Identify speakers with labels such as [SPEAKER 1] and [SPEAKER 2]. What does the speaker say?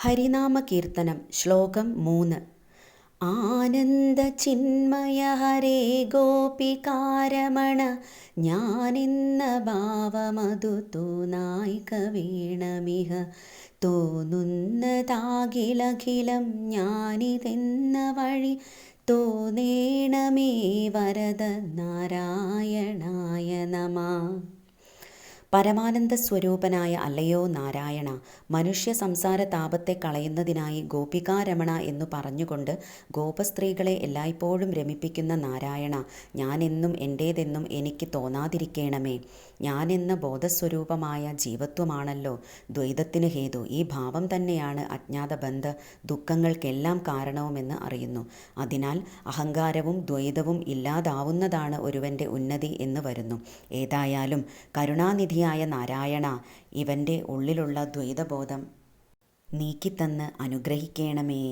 [SPEAKER 1] ഹരിനാമകീർത്തനം ശ്ലോകം 3. ആനന്ദ ചിന്മയ ഹരേ ഗോപികാരമണ ഞാനെന്ന ഭാവമതു തോന്നായിക വീണമിഹ തോന്നുന്നതാകിലഖിലം ഞാനിതെന്ന വഴി തോന്നേണമേ വരദ നാരായണായ നമഃ. പരമാനന്ദ സ്വരൂപനായ അല്ലയോ നാരായണ, മനുഷ്യ സംസാര താപത്തെ കളയുന്നതിനായി ഗോപികാരമണ എന്നു പറഞ്ഞുകൊണ്ട് ഗോപസ്ത്രീകളെ എല്ലായ്പ്പോഴും രമിപ്പിക്കുന്ന നാരായണ, ഞാനെന്നും എൻ്റേതെന്നും എനിക്ക് തോന്നാതിരിക്കണമേ. ഞാനെന്ന ബോധസ്വരൂപമായ ജീവത്വമാണല്ലോ ദ്വൈതത്തിന് ഹേതു. ഈ ഭാവം തന്നെയാണ് അജ്ഞാതബന്ധ ദുഃഖങ്ങൾക്കെല്ലാം കാരണവുമെന്ന് അറിയുന്നു. അതിനാൽ അഹങ്കാരവും ദ്വൈതവും ഇല്ലാതാവുന്നതാണ് ഒരുവൻ്റെ ഉന്നതി എന്ന് വരുന്നു. ഏതായാലും കരുണാനിധിയായ നാരായണ, ഇവൻ്റെ ഉള്ളിലുള്ള ദ്വൈതബോധം നീക്കിത്തന്ന് അനുഗ്രഹിക്കണമേ.